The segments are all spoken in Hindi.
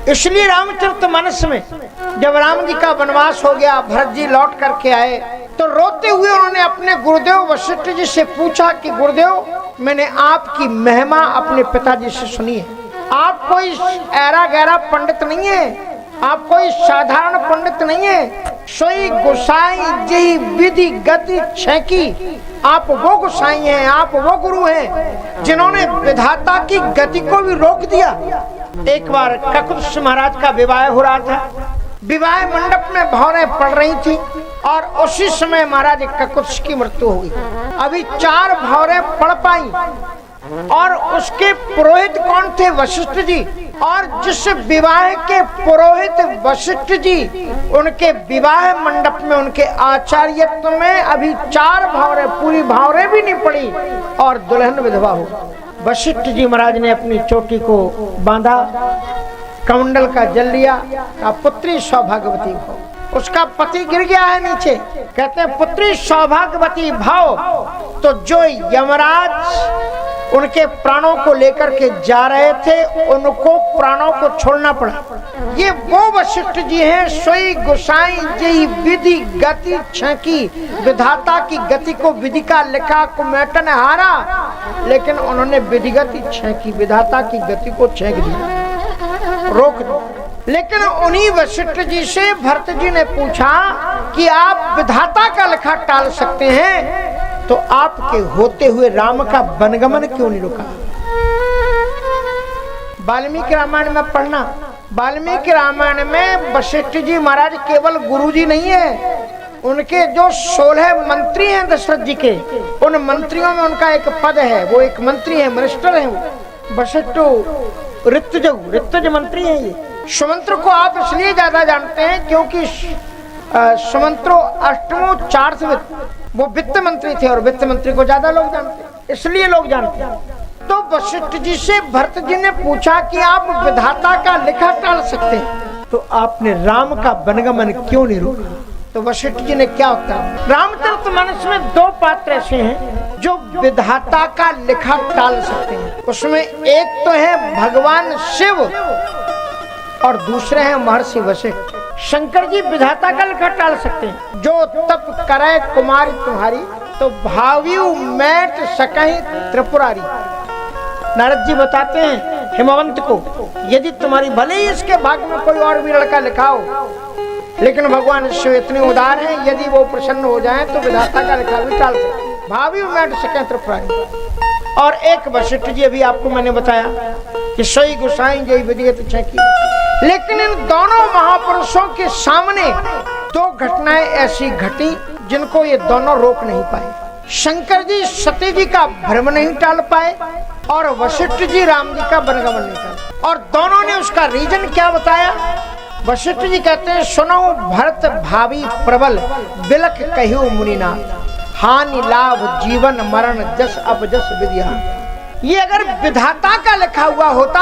इसलिए रामचरितमानस में जब राम जी का वनवास हो गया, भरत जी लौट करके आए, तो रोते हुए उन्होंने अपने गुरुदेव वशिष्ठ जी से पूछा कि गुरुदेव, मैंने आपकी महिमा अपने पिताजी से सुनी है। आप कोई ऐरा गहरा पंडित नहीं है, आप कोई साधारण पंडित नहीं है। सोई गोसाई जी विधि गति छेकी, आप वो गोसाई हैं, आप वो गुरु हैं जिन्होंने विधाता की गति को भी रोक दिया। एक बार ककुत्स महाराज का विवाह हो रहा था, विवाह मंडप में भौरें पड़ रही थी और उसी समय महाराज ककुत्स की मृत्यु हो गई। अभी 4 भौरें पड़ पाई और उसके पुरोहित कौन थे? वशिष्ठ जी। और जिस विवाह के पुरोहित वशिष्ठ जी, उनके विवाह मंडप में, उनके आचार्यत्व में अभी 4 भौरें, पूरी भौरें भी नहीं पड़ी और दुल्हन विधवा हो। वशिष्ठ जी महाराज ने अपनी चोटी को बांधा, कमंडल का जल लिया, पुत्री सौभाग्यवती हो। उसका पति गिर गया है नीचे, कहते हैं पुत्री सौभाग्यवती भाव। तो जो यमराज उनके प्राणों को लेकर के जा रहे थे, उनको प्राणों को छोड़ना पड़ा। ये वो वशिष्ठ जी हैं, सोई गोसाई जी विधि गति छेकी, विधाता की गति को विधि का लिखा कुमेटन हारा, लेकिन उन्होंने विधि गति छेकी, विधाता की गति को छेक दिया, रोक दिया। लेकिन उन्हीं वशिष्ठ जी से भरत जी ने पूछा कि आप विधाता का लिखा टाल सकते हैं, तो आपके होते हुए राम का वनगमन क्यों नहीं रुका? वाल्मीकि रामायण में पढ़ना, वाल्मीकि रामायण में वशिष्ठ जी महाराज केवल गुरु जी नहीं है, उनके जो 16 मंत्री हैं दशरथ जी के, उन मंत्रियों में उनका एक पद है, वो एक मंत्री है, मिनिस्टर है वो वशिष्ठ ऋतुज मंत्री है। ये सुमंत्र को आप इसलिए ज्यादा जानते हैं क्योंकि सुमंत्रो अष्टमो 4 वो वित्त मंत्री थे और वित्त मंत्री को ज्यादा लोग जानते हैं, इसलिए लोग जानते हैं। तो वशिष्ठ जी से भरत जी ने पूछा कि आप विधाता का लिखा टाल सकते हैं, तो आपने राम का वनगमन क्यों नहीं रोका? तो वशिष्ठ जी ने क्या उत्तर? रामचरितमानस में 2 पात्र ऐसे हैं जो विधाता का लिखा टाल सकते हैं। उसमें एक तो है भगवान शिव और दूसरे हैं महर्षि वशिष्ठ। शंकर जी विधाता का लिखा टाल सकते हैं। जो तप करे कुमारी तुम्हारी, तो भावियु मैट सकहीं त्रिपुरारी। नारद जी बताते हैं हिमवंत को, यदि तुम्हारी भले ही इसके भाग्य में कोई और भी लड़का लिखा हो, लेकिन भगवान शिव इतने उदार हैं, यदि वो प्रसन्न हो जाएं तो विधाता का लिखा भी टाल सकते। भावियु मैट सकहीं त्रिपुरारी। और एक वशिष्ठ जी, अभी आपको मैंने बताया कि सोई गोसाई जय विधिगत छेकी। लेकिन इन दोनों महापुरुषों के सामने 2 घटनाएं ऐसी घटी जिनको ये दोनों रोक नहीं पाए। शंकर जी सती जी का भ्रम नहीं टाल पाए और वशिष्ठ जी राम जी का वनगमन नहीं टाल। और दोनों ने उसका रीजन क्या बताया? वशिष्ठ जी कहते हैं, सुनो भरत भावी प्रबल, बिलख कहियो मुनिनाथ, हानि लाभ जीवन मरण जस अपजस विद्या। ये अगर विधाता का लिखा हुआ होता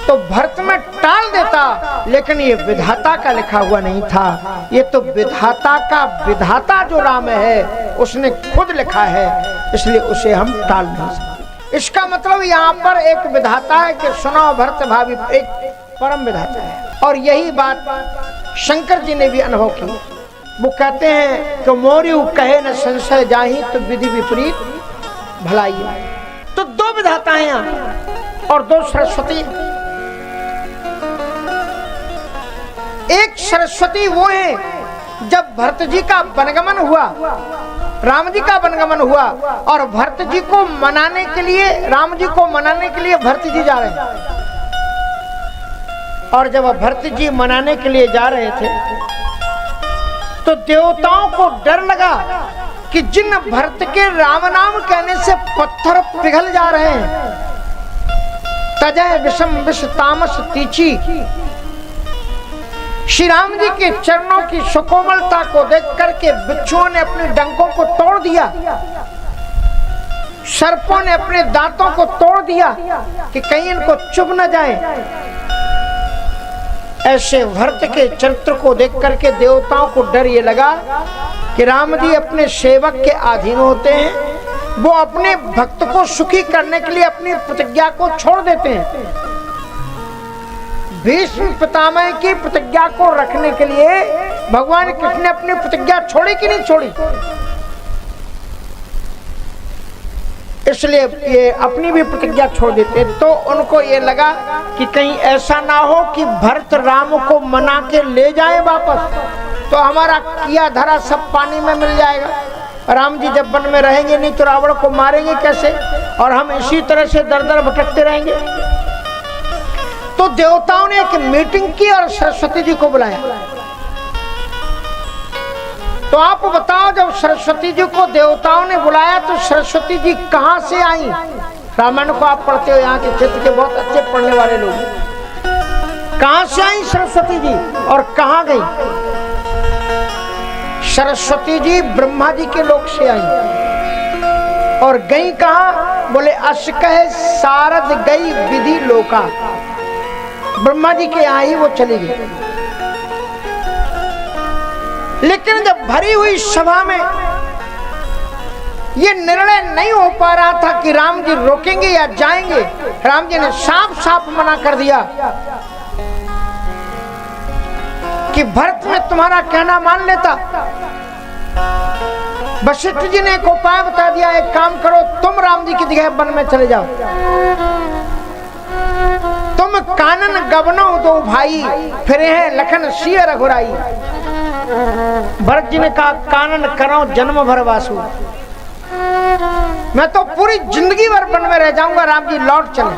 तो भरत में टाल देता, लेकिन ये विधाता का लिखा हुआ नहीं था। ये तो विधाता का विधाता जो राम है उसने खुद लिखा है, इसलिए उसे हम टाल नहीं सकते। इसका मतलब यहाँ पर एक विधाता है कि सुनो भरत भावी, एक परम विधाता है। और यही बात शंकर जी ने भी अनुभव की। वो कहते हैं कि मोरियु कहे न संशय जाही, तो विधि विपरीत भलाई। तो 2 विधाता हैं यहाँ और 2 सरस्वती। एक सरस्वती वो है जब भरत जी का वनगमन हुआ, राम जी का वनगमन हुआ और भरत जी को मनाने के लिए, राम जी को मनाने के लिए भरत जी जा रहे हैं। और जब भरत जी मनाने के लिए जा रहे थे तो देवताओं को डर लगा कि जिन भरत के राम नाम कहने से पत्थर पिघल जा रहे हैं, तजय विषम विष तामस तीची। श्री राम जी के चरणों की सुकोमलता को देख करके बिच्छुओं ने अपने डंकों को तोड़ दिया, सर्पों ने अपने दांतों को तोड़ दिया कि कहीं इनको चुभ न जाए। ऐसे भरत के चरित्र को देख करके देवताओं को डर ये लगा कि राम जी अपने सेवक के अधीन होते हैं, वो अपने भक्त को सुखी करने के लिए अपनी प्रतिज्ञा को छोड़ देते हैं। भीष्म पितामह की प्रतिज्ञा को रखने के लिए भगवान कृष्ण ने अपनी प्रतिज्ञा छोड़ी कि नहीं छोड़ी? इसलिए ये अपनी भी प्रतिज्ञा छोड़ देते। तो उनको ये लगा कि कहीं ऐसा ना हो कि भरत राम को मना के ले जाए वापस, तो हमारा किया धरा सब पानी में मिल जाएगा। राम जी जब वन में रहेंगे नहीं तो रावण को मारेंगे कैसे, और हम इसी तरह से दर दर भटकते रहेंगे। तो देवताओं ने एक मीटिंग की और सरस्वती जी को बुलाया। तो आप बताओ, जब सरस्वती जी को देवताओं ने बुलाया तो सरस्वती जी कहां से आई? रामायण को आप पढ़ते हो, यहाँ के क्षेत्र के बहुत अच्छे पढ़ने वाले लोग। कहां से आई सरस्वती जी और कहां गई? सरस्वती जी ब्रह्मा जी के लोक से आई और गई कहां? बोले अश कहे सारद गई विधि लोका। ब्रह्मा जी के यहाँ ही वो चली गई। लेकिन जब भरी हुई सभा में ये निर्णय नहीं हो पा रहा था कि राम जी रोकेंगे या जाएंगे, राम जी ने साफ साफ मना कर दिया कि भरत में तुम्हारा कहना मान लेता। वशिष्ठ जी ने एक उपाय बता दिया, एक काम करो, तुम राम जी की जगह वन में चले जाओ, तुम कानन गबनो दो भाई, फिरे हैं लखन सिय रघुराई। भरत जी ने कहा कानन करो जन्म भर वासु, मैं तो पूरी जिंदगी भर वन में रह जाऊंगा, राम जी लौट चले।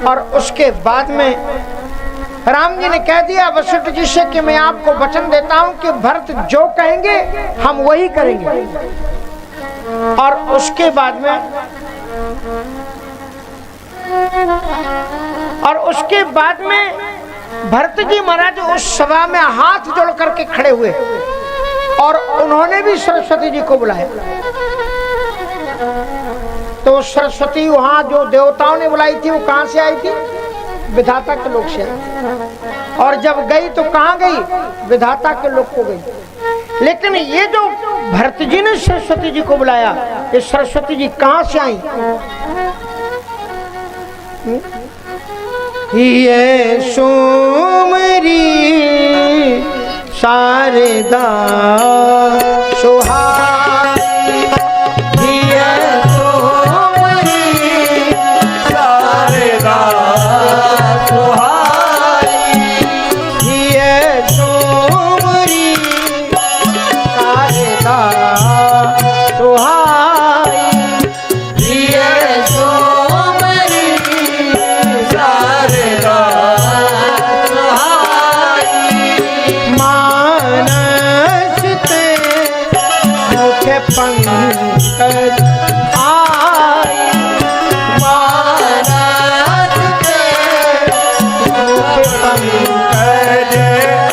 और उसके बाद में राम जी ने कह दिया वशिष्ठ जी से कि मैं आपको वचन देता हूं कि भरत जो कहेंगे हम वही करेंगे। और उसके बाद में भरत जी महाराज उस सभा में हाथ जोड़ करके खड़े हुए और उन्होंने भी सरस्वती जी को बुलाया। तो सरस्वती वहां जो देवताओं ने बुलाई थी वो कहां से आई थी? विधाता के लोक से आई। और जब गई तो कहां गई? विधाता के लोक को गई। लेकिन ये जो भरत जी ने सरस्वती जी को बुलाया, ये सरस्वती जी कहां से आई? ये सोमरी शारदा सुहाई, ये सोमरी शारदा सुहाई, ये सोमरी शारदा सुहाई, ये सोमरी शारदा पंकज आई, मानस के मुख पंकज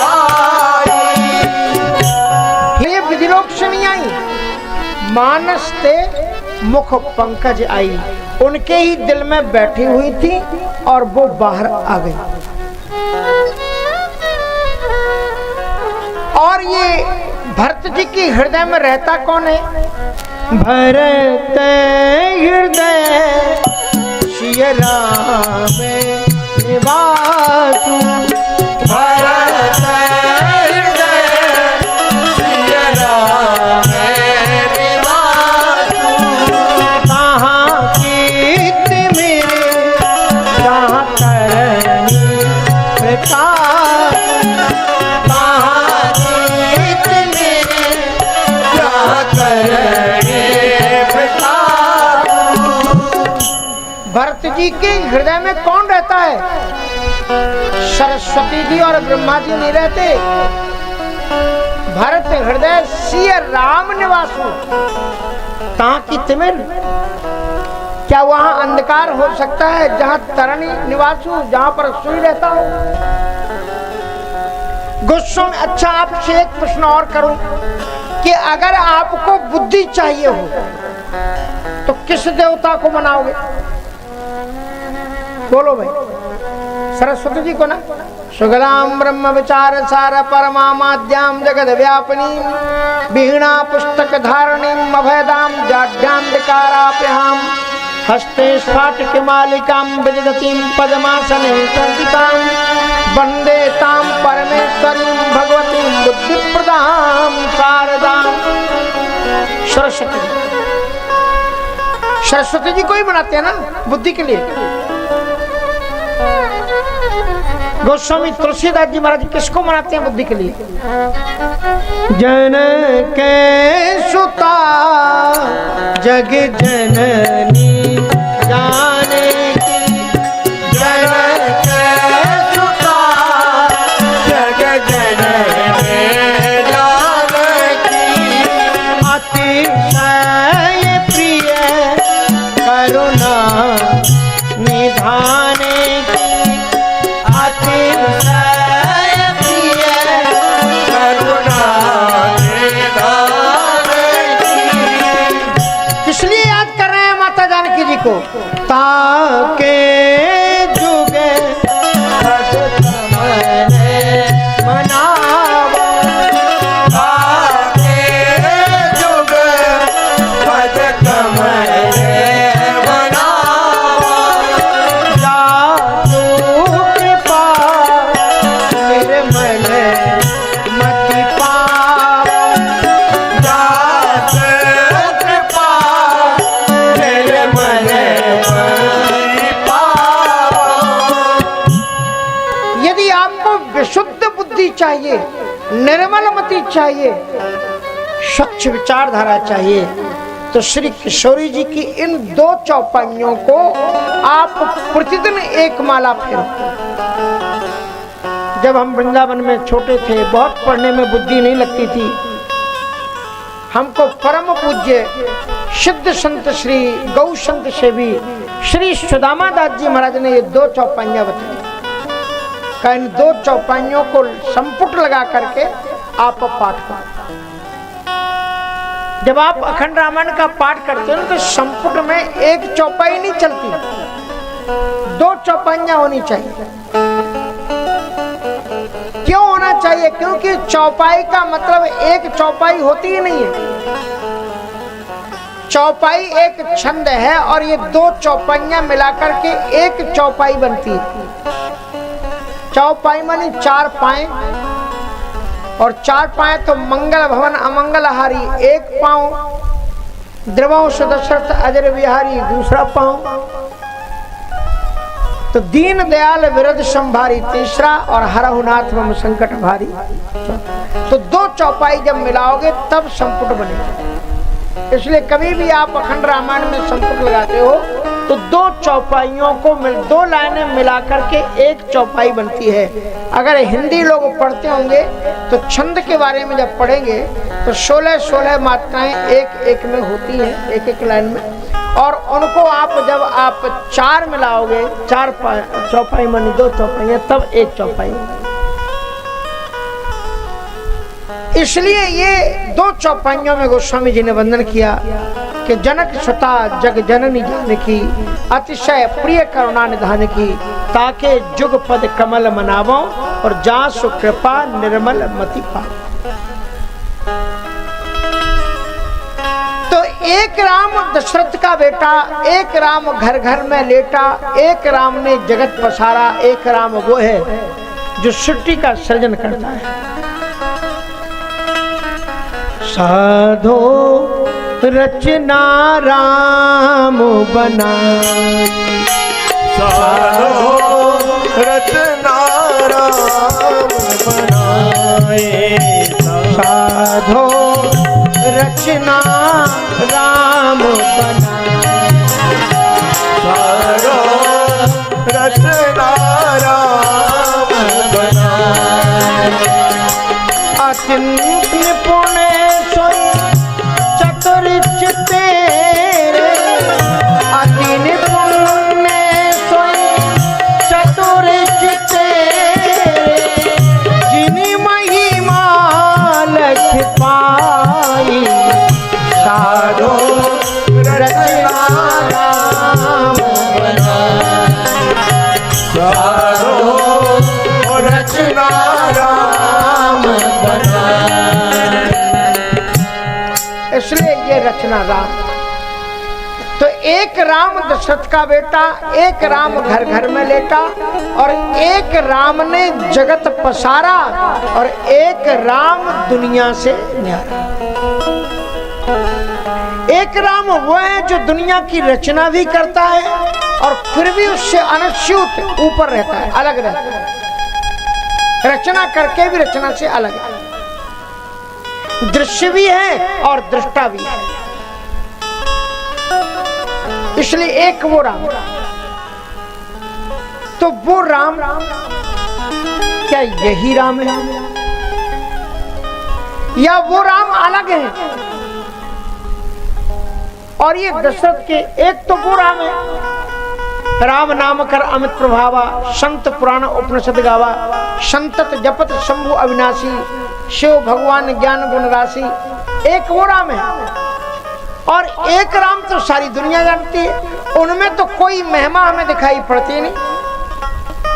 आई। ये विधिलोक से नहीं आई, मानस ते मुख पंकज आई। उनके ही दिल में बैठी हुई थी और वो बाहर आ गई। और ये भरत जी की हृदय में रहता कौन है? भरत हृदय सिय राम निवासु, भरत हृदय सिय राम निवासु, कहाँ कीर्त मेरे कहाँ करनी प्रकाश, भरत जी के हृदय में कौन रहता है? सरस्वती जी और ब्रह्मा जी नहीं रहते। भरत हृदय सिय राम निवासु, कहाँ की तिमिर, क्या वहां अंधकार हो सकता है जहां तरणी निवासु, जहां पर सूर्य रहता हो? गुस्सों में अच्छा आपसे एक प्रश्न और करूं कि अगर आपको बुद्धि चाहिए हो तो किस देवता को मनाओगे? बोलो भाई। सरस्वती जी को ना। सुगलाम ब्रह्म विचार सार परमाद्याम जगद व्यापिनी वीणा पुस्तक धारणीम अभयदाम जाड्यांधकाराप्यहाम हस्ते स्फाटिकमालिकां विदधतीं पद्मासने संस्थितां वन्दे तां परमेश्वरीं भगवतीं बुद्धिप्रदां शारदां। सरस्वती जी को ही बनाते हैं ना बुद्धि के लिए। गोस्वामी तुलसीदास जी महाराज किसको मनाते हैं बुद्धि के लिए? जनक सुता जग जननी जाने की, जनक सुता जग जननी जाने की, अतिशय प्रिय करुणा निधाने की, को ताके जुगे मनावा, ताके जुगे मनावा, जादू कृपा निर्मल मति पावा, जादू कृपा निर्मल। यदि आपको विशुद्ध बुद्धि चाहिए, निर्मल मति चाहिए, स्वच्छ विचारधारा चाहिए, तो श्री किशोरी जी की इन 2 चौपाइयों को आप प्रतिदिन एक माला फेरो। जब हम वृंदावन में छोटे थे, बहुत पढ़ने में बुद्धि नहीं लगती थी, हमको परम पूज्य सिद्ध संत श्री गौ संत सेवी श्री सुदामा दास जी महाराज ने ये 2 चौपाइयां बताई। इन 2 चौपाइयों को संपुट लगा करके आप पाठ करो। जब आप अखंड रामायण का पाठ करते हो तो संपुट में एक चौपाई नहीं चलती, 2 चौपाइयां होनी चाहिए। क्यों होना चाहिए? क्योंकि चौपाई का मतलब एक चौपाई होती ही नहीं है। चौपाई एक छंद है और ये 2 चौपाइयां मिलाकर के एक चौपाई बनती है। चौपाई मानी 4 पाए, और 4 पाए तो मंगल भवन अमंगलहारी एक पांव, द्रवंश दशरथ अजर विहारी दूसरा पांव, तो दीन दयाल विरध संभारी तीसरा, और हरहुनाथ मम संकट भारी। तो 2 चौपाई जब मिलाओगे तब संपुट बनेगा। इसलिए कभी भी आप अखंड रामायण में संपुट लगाते हो तो 2 चौपाइयों को 2 लाइनें मिलाकर के एक चौपाई बनती है। अगर हिंदी लोग पढ़ते होंगे तो छंद के बारे में जब पढ़ेंगे तो 16 मात्राएं एक में होती हैं, एक लाइन में, और उनको आप जब आप 4 मिलाओगे, 4 चौपाई मानी 2 चौपाइयां, तब एक चौपाई। इसलिए ये 2 चौपाइयों में गोस्वामी जी ने वंदन किया कि जनक सुता जग जननी जानकी, अतिशय प्रिय करुणा निधान की, ताके जुग पद कमल मनावो, और जासु कृपा निर्मल मति पाओ। तो एक राम दशरथ का बेटा, एक राम घर घर में लेटा, एक राम ने जगत पसारा, एक राम वो है जो सृष्टि का सृजन करता है। साधो रचना राम बनाई, साधो रचना राम बनाए, साधो रचना राम बनाए, साधो रचना राम बनाए, अत्यंत निपुण चतुर तेरे, अति निपुण चतुर तेरे, जिनी महिमा लख पाई, साधो रचना राम बनाए, साधो रचना राम बनाए। इसलिए ये रचना राम। तो एक राम दशरथ का बेटा, एक राम घर घर में लेटा, और एक राम ने जगत पसारा, और एक राम दुनिया से न्यारा। एक राम वो है जो दुनिया की रचना भी करता है और फिर भी उससे अनच्युत ऊपर रहता है, अलग रहता है, रचना करके भी रचना से अलग है, दृश्य भी है और दृष्टा भी है। इसलिए एक वो राम। तो वो राम क्या यही राम है या वो राम अलग है? और ये दशरथ के एक तो वो राम है, राम नाम कर अमित प्रभावा, संत पुराण उपनिषद गावा, संतत जपत शंभु अविनाशी, शिव भगवान ज्ञान गुण राशि। एक वो राम है और एक राम तो सारी दुनिया जानती है, उनमें तो कोई महिमा हमें दिखाई पड़ती नहीं।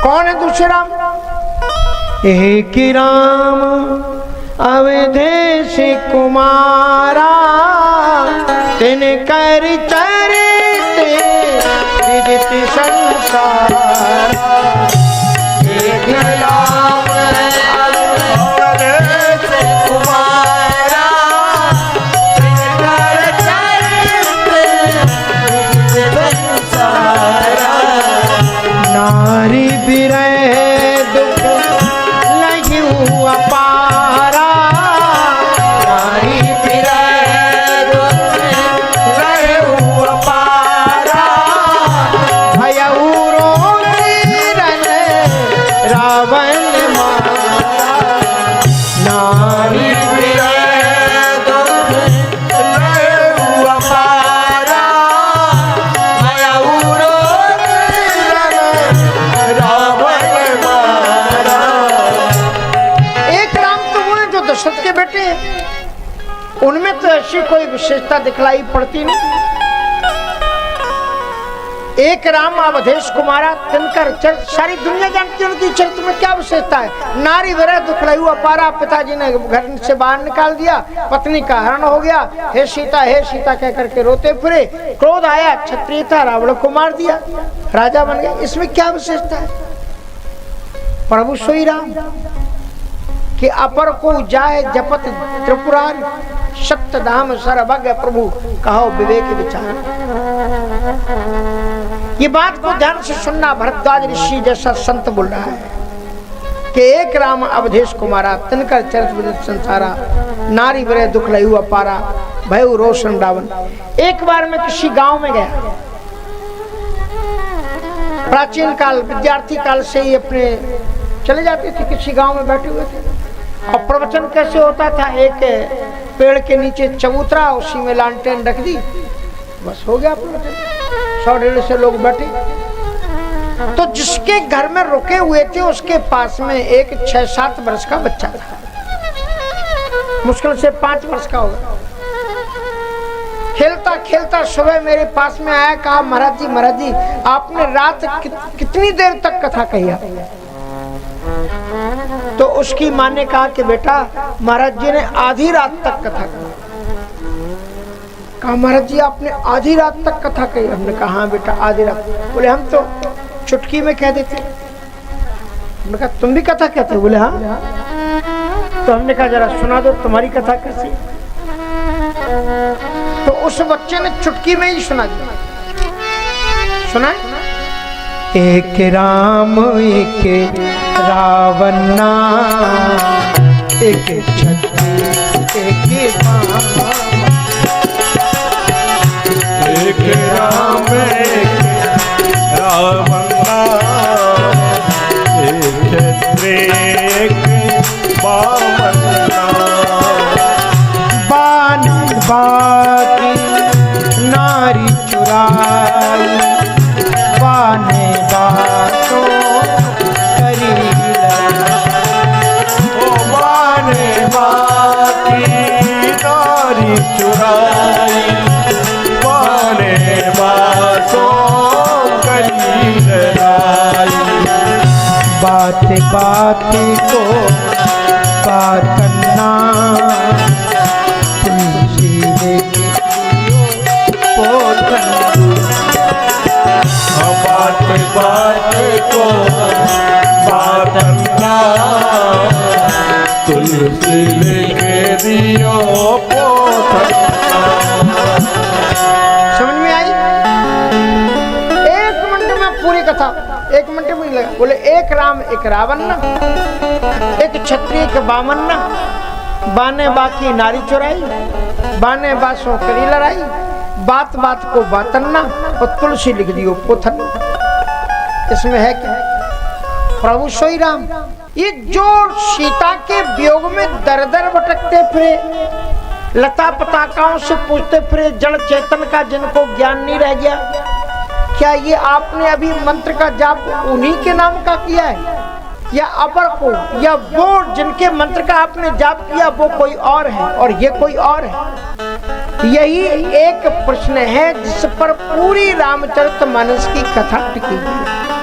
कौन है दूसरे राम? एक राम अवधेश कुमारा, तिन कर चरित विदित संसार। एक राम अवधेश कुमारा, तिन कर चरित विदित संसार। नारी बिरह दुख लहिउ अपारा, नारी बिरह दुख लहिउ अपारा। भयउ रोदन रावण मारा, नारी बिरह दुख लहिउ अपारा। भयउ रोदन रावण मारा। एक राम तो वो है जो दशरथ के बेटे हैं, उनमें तो ऐसी कोई विशेषता दिखलाई पड़ती नहीं। एक राम अवधेश कुमारा, तिनकर चरित्र सारी दुनिया जानती है, उनकी चरित्र में क्या विशेषता है? नारी विरह दुख लहिउ अपारा, पिताजी ने घर से बाहर निकाल दिया, पत्नी का हरण हो गया, हे सीता कह करके रोते फिरे, क्रोध आया, क्षत्रिय था, रावण को मार दिया, राजा बन गया। इसमें क्या विशेषता है? प्रभु सोई राम कि अपर को जाय जपत त्रिपुरारी, सत्य धाम सर्वज्ञ प्रभु कहो विवेक विचार। ये बात को ध्यान से सुनना, भरद्वाज ऋषि जैसा संत बोल रहा है कि एक राम अवधेश कुमारा, तिनकर चरित विदित संसारा। नारी विरह दुख लहिउ अपारा, भयउ रोशन रावण। एक बार मैं किसी गांव में गया, प्राचीन काल विद्यार्थी काल से ही अपने चले जाते थे, किसी गांव में बैठे हुए थे और प्रवचन कैसे होता था, एक पेड़ के नीचे चबूतरा, उसी में लालटेन रख दी, बस हो गया प्रवचन। 100-150 लोग बैठे। तो जिसके घर में रुके हुए थे उसके पास में एक 6-7 वर्ष का बच्चा था, मुश्किल से 5 वर्ष का होगा। खेलता खेलता सुबह मेरे पास में आया, कहा महाराज जी आपने रात कितनी देर तक कथा कही है? तो उसकी माँ ने कहा कि बेटा महाराज जी ने आधी रात तक कथा कही। कहा महाराज जी आपने आधी रात तक कथा कही? हमने कहा हाँ बेटा आधी रात। बोले हम तो चुटकी में कह देते। हमने कहा तुम भी कथा कहते? बोले हाँ। तो हमने कहा जरा सुना दो तुम्हारी कथा कैसी। तो उस बच्चे ने चुटकी में ही सुना दिया। सुना? एक राम एक रावण, एक छत्री एक बाबा। एक राम एक रावण, एक छत्री एक बावन। बान बाकी नारी चुराई, बाने बातों करी ओ बाने बाकी नारी चुराई, बाने बातों करी लड़ाई। बात बात को बातना, तुलसी देखी पोथन बात बात को बातन्ना तुलसी लेके दियो पोथन्ना। समझ में आई? 1 मिनट में पूरी कथा 1 मिनट में लगा। बोले एक राम एक रावण ना, एक क्षत्रिय एक बामन ना, बाने बाकी नारी चुराई, बाने बासों करी लड़ाई, बात बात को बातन्ना और तुलसी लिख दियो पोथन। इसमें है क्या? प्रभु सोई राम। ये जो सीता के वियोग में दर दर भटकते फिरे, लता पताकाओं से पूछते फिरे, जड़ चेतन का जिनको ज्ञान नहीं रह गया, क्या ये आपने अभी मंत्र का जाप उन्हीं के नाम का किया है या अपर को, या वो जिनके मंत्र का आपने जाप किया वो कोई और है और ये कोई और है? यही एक प्रश्न है जिस पर पूरी रामचरितमानस की कथा टिकी है।